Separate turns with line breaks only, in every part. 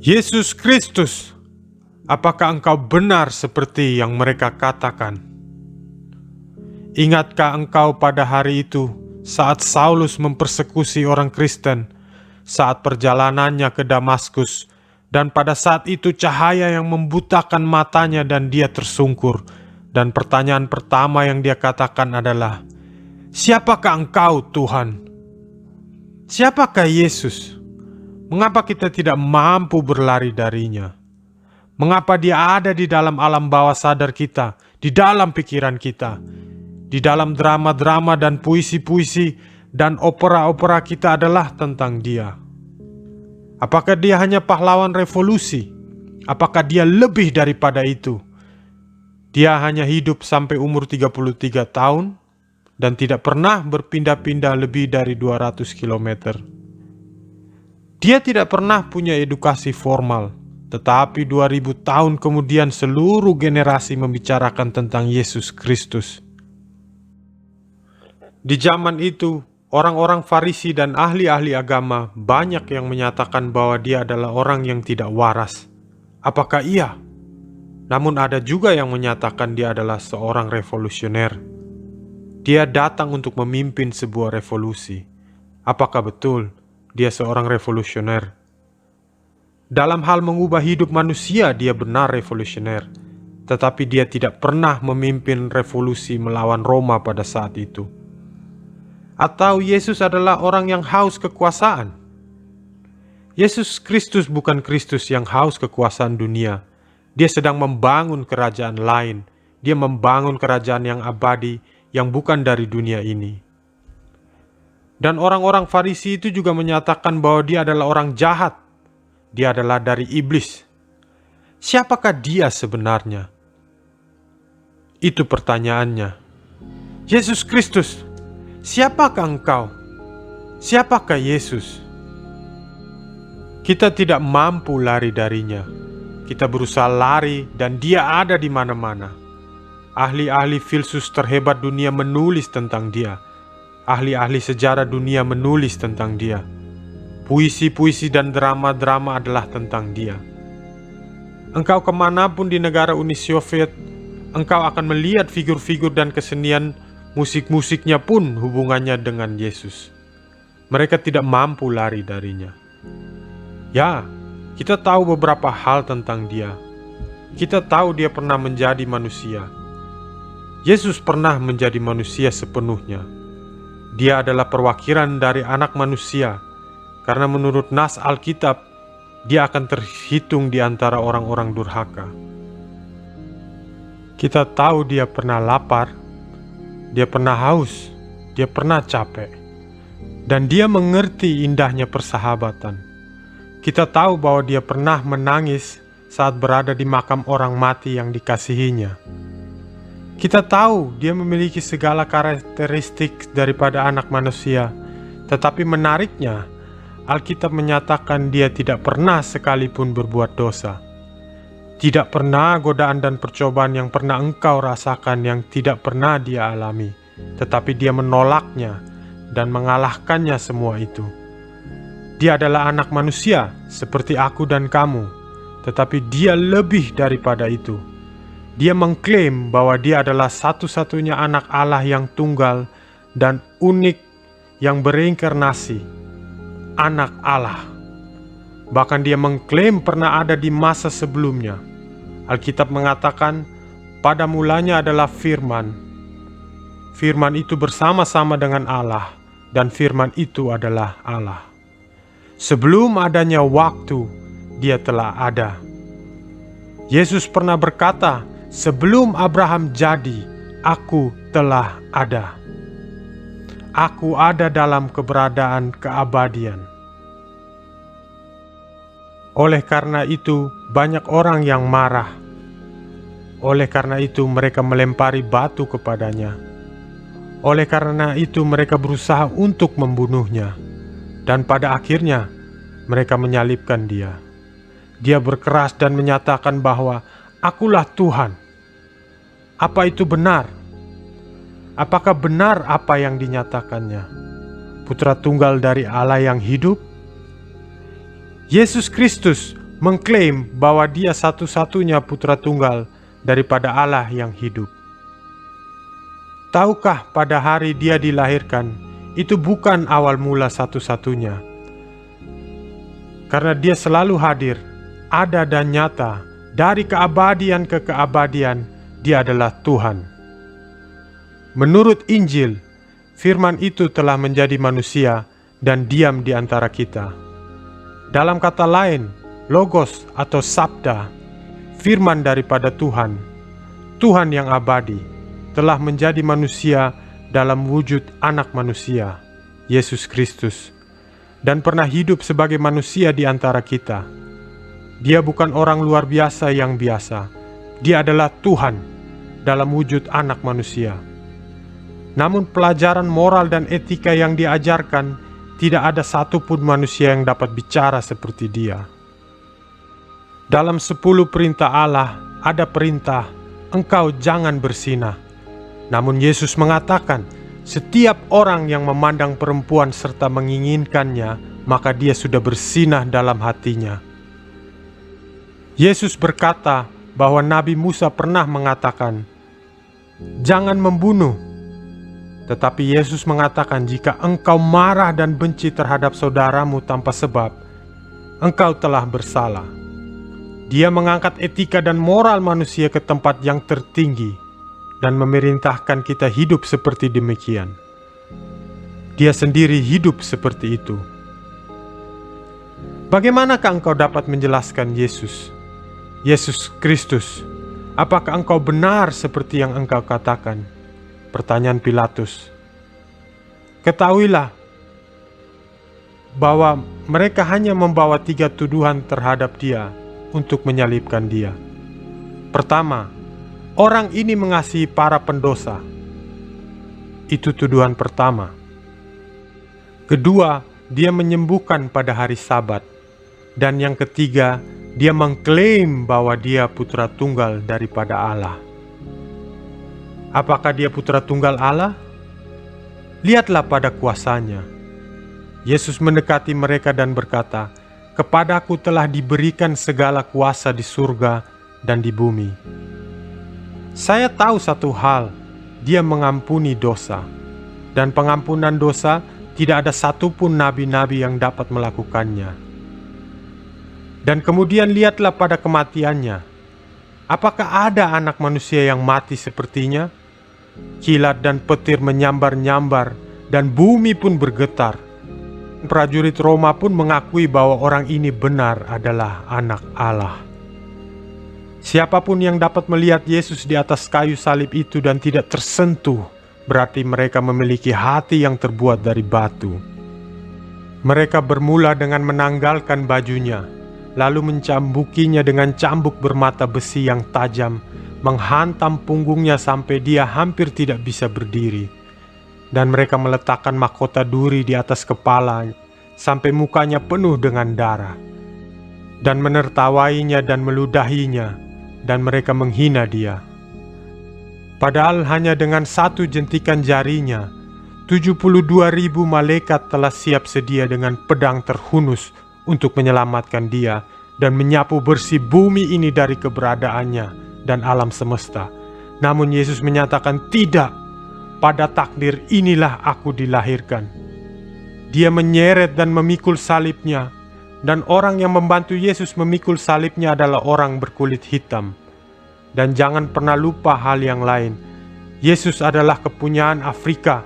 Yesus Kristus, apakah engkau benar seperti yang mereka katakan? Ingatkah engkau pada hari itu saat Saulus mempersekusi orang Kristen, saat perjalanannya ke Damaskus, dan pada saat itu cahaya yang membutakan matanya dan dia tersungkur, dan pertanyaan pertama yang dia katakan adalah, "Siapakah engkau, Tuhan?" Siapakah Yesus? Mengapa kita tidak mampu berlari darinya? Mengapa dia ada di dalam alam bawah sadar kita, di dalam pikiran kita, di dalam drama-drama dan puisi-puisi dan opera-opera kita adalah tentang dia? Apakah dia hanya pahlawan revolusi? Apakah dia lebih daripada itu? Dia hanya hidup sampai umur 33 tahun dan tidak pernah berpindah-pindah lebih dari 200 km. Dia tidak pernah punya edukasi formal, tetapi 2000 tahun kemudian seluruh generasi membicarakan tentang Yesus Kristus. Di zaman itu, orang-orang Farisi dan ahli-ahli agama banyak yang menyatakan bahwa dia adalah orang yang tidak waras. Apakah iya? Namun ada juga yang menyatakan dia adalah seorang revolusioner. Dia datang untuk memimpin sebuah revolusi. Apakah betul dia seorang revolusioner? Dalam hal mengubah hidup manusia, dia benar revolusioner. Tetapi dia tidak pernah memimpin revolusi melawan Roma pada saat itu. Atau Yesus adalah orang yang haus kekuasaan? Yesus Kristus bukan Kristus yang haus kekuasaan dunia. Dia sedang membangun kerajaan lain. Dia membangun kerajaan yang abadi, yang bukan dari dunia ini. Dan orang-orang Farisi itu juga menyatakan bahwa dia adalah orang jahat. Dia adalah dari iblis. Siapakah dia sebenarnya? Itu pertanyaannya. Yesus Kristus, siapakah engkau? Siapakah Yesus? Kita tidak mampu lari darinya. Kita berusaha lari dan dia ada di mana-mana. Ahli-ahli filsuf terhebat dunia menulis tentang dia. Ahli-ahli sejarah dunia menulis tentang dia. Puisi-puisi dan drama-drama adalah tentang dia. Engkau kemanapun di negara Uni Soviet, engkau akan melihat figur-figur dan kesenian musik-musiknya pun hubungannya dengan Yesus. Mereka tidak mampu lari darinya. Ya, kita tahu beberapa hal tentang dia. Kita tahu dia pernah menjadi manusia. Yesus pernah menjadi manusia sepenuhnya. Dia adalah perwakilan dari anak manusia, karena menurut nas Alkitab, dia akan terhitung di antara orang-orang durhaka. Kita tahu dia pernah lapar, dia pernah haus, dia pernah capek, dan dia mengerti indahnya persahabatan. Kita tahu bahwa dia pernah menangis saat berada di makam orang mati yang dikasihinya. Kita tahu dia memiliki segala karakteristik daripada anak manusia, tetapi menariknya, Alkitab menyatakan dia tidak pernah sekalipun berbuat dosa. Tidak pernah godaan dan percobaan yang pernah engkau rasakan yang tidak pernah dia alami, tetapi dia menolaknya dan mengalahkannya semua itu. Dia adalah anak manusia seperti aku dan kamu, tetapi dia lebih daripada itu. Dia mengklaim bahwa dia adalah satu-satunya anak Allah yang tunggal dan unik yang bereinkarnasi, anak Allah. Bahkan dia mengklaim pernah ada di masa sebelumnya. Alkitab mengatakan, pada mulanya adalah Firman. Firman itu bersama-sama dengan Allah, dan Firman itu adalah Allah. Sebelum adanya waktu, dia telah ada. Yesus pernah berkata, sebelum Abraham jadi, aku telah ada. Aku ada dalam keberadaan keabadian. Oleh karena itu, banyak orang yang marah. Oleh karena itu, mereka melempari batu kepadanya. Oleh karena itu, mereka berusaha untuk membunuhnya. Dan pada akhirnya, mereka menyalibkan dia. Dia berkeras dan menyatakan bahwa akulah Tuhan. Apa itu benar? Apakah benar apa yang dinyatakannya? putra tunggal dari Allah yang hidup? Yesus Kristus mengklaim bahwa dia satu-satunya putra tunggal daripada Allah yang hidup. Tahukah pada hari dia dilahirkan, itu bukan awal mula satu-satunya. Karena dia selalu hadir, ada dan nyata, dari keabadian ke keabadian, dia adalah Tuhan. Menurut Injil, firman itu telah menjadi manusia dan diam di antara kita. Dalam kata lain, Logos atau Sabda, firman daripada Tuhan, Tuhan yang abadi, telah menjadi manusia dalam wujud anak manusia, Yesus Kristus, dan pernah hidup sebagai manusia di antara kita. Dia bukan orang luar biasa yang biasa, dia adalah Tuhan dalam wujud anak manusia. Namun pelajaran moral dan etika yang diajarkan, tidak ada satupun manusia yang dapat bicara seperti dia. Dalam 10 perintah Allah, ada perintah, engkau jangan berzinah. Namun Yesus mengatakan, setiap orang yang memandang perempuan serta menginginkannya, maka dia sudah berzinah dalam hatinya. Yesus berkata bahwa Nabi Musa pernah mengatakan, jangan membunuh. Tetapi Yesus mengatakan, jika engkau marah dan benci terhadap saudaramu tanpa sebab, engkau telah bersalah. Dia mengangkat etika dan moral manusia ke tempat yang tertinggi dan memerintahkan kita hidup seperti demikian. Dia sendiri hidup seperti itu. Bagaimanakah engkau dapat menjelaskan Yesus? Yesus Kristus, apakah engkau benar seperti yang engkau katakan? Pertanyaan Pilatus. Ketahuilah bahwa mereka hanya membawa 3 tuduhan terhadap dia untuk menyalibkan dia. Pertama, orang ini mengasihi para pendosa. Itu tuduhan pertama. Kedua, dia menyembuhkan pada hari Sabat. Dan yang ketiga, dia mengklaim bahwa dia putra tunggal daripada Allah. Apakah dia putra tunggal Allah? Lihatlah pada kuasanya. Yesus mendekati mereka dan berkata, kepadaku telah diberikan segala kuasa di surga dan di bumi. Saya tahu satu hal, dia mengampuni dosa. Dan pengampunan dosa tidak ada satupun nabi-nabi yang dapat melakukannya. Dan kemudian lihatlah pada kematiannya. Apakah ada anak manusia yang mati sepertinya? Kilat dan petir menyambar-nyambar dan bumi pun bergetar. Prajurit Roma pun mengakui bahwa orang ini benar adalah anak Allah. Siapapun yang dapat melihat Yesus di atas kayu salib itu dan tidak tersentuh, berarti mereka memiliki hati yang terbuat dari batu. Mereka bermula dengan menanggalkan bajunya, lalu mencambukinya dengan cambuk bermata besi yang tajam, menghantam punggungnya sampai dia hampir tidak bisa berdiri. Dan mereka meletakkan mahkota duri di atas kepala sampai mukanya penuh dengan darah, dan menertawainya dan meludahinya, dan mereka menghina dia. Padahal hanya dengan 1 jentikan jarinya, 72.000 malaikat telah siap sedia dengan pedang terhunus untuk menyelamatkan dia dan menyapu bersih bumi ini dari keberadaannya dan alam semesta. Namun Yesus menyatakan, tidak, pada takdir inilah aku dilahirkan. Dia menyeret dan memikul salibnya, dan orang yang membantu Yesus memikul salibnya adalah orang berkulit hitam. Dan jangan pernah lupa hal yang lain, Yesus adalah kepunyaan Afrika,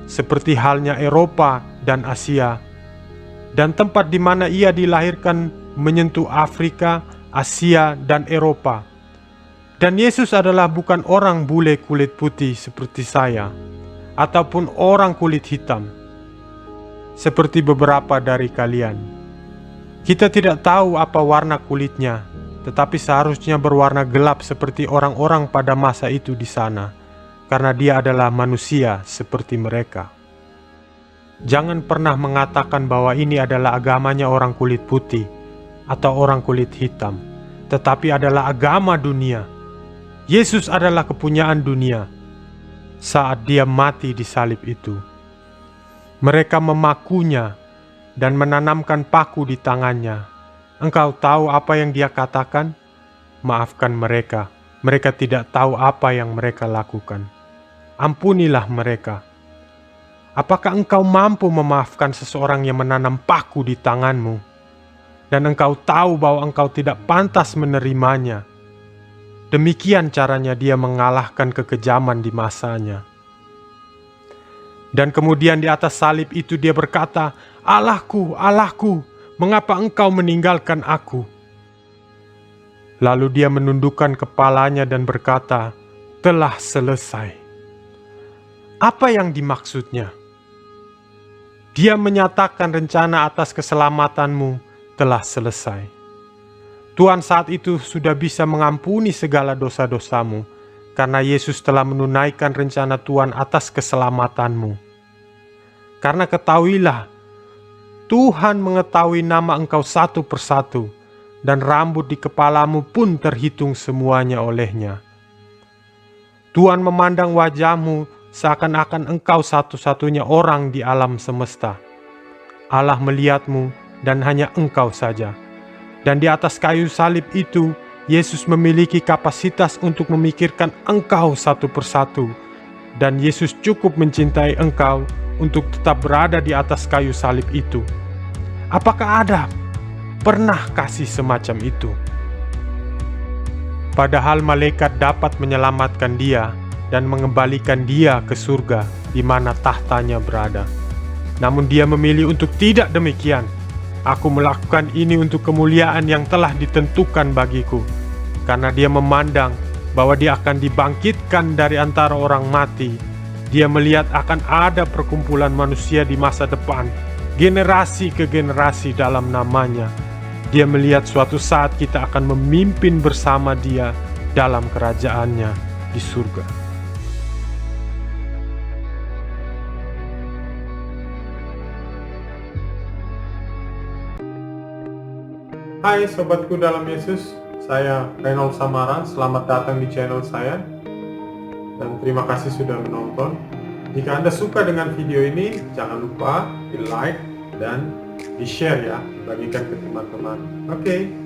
seperti halnya Eropa dan Asia. Dan tempat di mana ia dilahirkan menyentuh Afrika, Asia, dan Eropa. Dan Yesus adalah bukan orang bule kulit putih seperti saya, ataupun orang kulit hitam, seperti beberapa dari kalian. Kita tidak tahu apa warna kulitnya, tetapi seharusnya berwarna gelap seperti orang-orang pada masa itu di sana, karena dia adalah manusia seperti mereka. Jangan pernah mengatakan bahwa ini adalah agamanya orang kulit putih atau orang kulit hitam, tetapi adalah agama dunia. Yesus adalah kepunyaan dunia saat dia mati di salib itu. Mereka memakunya dan menanamkan paku di tangannya. Engkau tahu apa yang dia katakan? Maafkan mereka, mereka tidak tahu apa yang mereka lakukan. Ampunilah mereka. Apakah engkau mampu memaafkan seseorang yang menanam paku di tanganmu? Dan engkau tahu bahwa engkau tidak pantas menerimanya. Demikian caranya dia mengalahkan kekejaman di masanya. Dan kemudian di atas salib itu dia berkata, "Allahku, Allahku, mengapa engkau meninggalkan aku?" Lalu dia menundukkan kepalanya dan berkata, "Telah selesai." Apa yang dimaksudnya? Dia menyatakan rencana atas keselamatanmu telah selesai. Tuhan saat itu sudah bisa mengampuni segala dosa-dosamu, karena Yesus telah menunaikan rencana Tuhan atas keselamatanmu. Karena ketahuilah, Tuhan mengetahui nama engkau satu persatu, dan rambut di kepalamu pun terhitung semuanya olehnya. Tuhan memandang wajahmu seakan-akan engkau satu-satunya orang di alam semesta. Allah melihatmu dan hanya engkau saja. Dan di atas kayu salib itu, Yesus memiliki kapasitas untuk memikirkan engkau satu persatu. Dan Yesus cukup mencintai engkau untuk tetap berada di atas kayu salib itu. Apakah ada pernah kasih semacam itu? Padahal malaikat dapat menyelamatkan dia dan mengembalikan dia ke surga di mana tahtanya berada. Namun dia memilih untuk tidak demikian. Aku melakukan ini untuk kemuliaan yang telah ditentukan bagiku. Karena dia memandang bahwa dia akan dibangkitkan dari antara orang mati. Dia melihat akan ada perkumpulan manusia di masa depan, generasi ke generasi dalam namanya. Dia melihat suatu saat kita akan memimpin bersama dia dalam kerajaannya di surga. Hai sobatku dalam Yesus, saya Reynold Samara, selamat datang di channel saya. Dan terima kasih sudah menonton. Jika Anda suka dengan video ini, jangan lupa di like dan di share ya, bagikan ke teman-teman. Oke.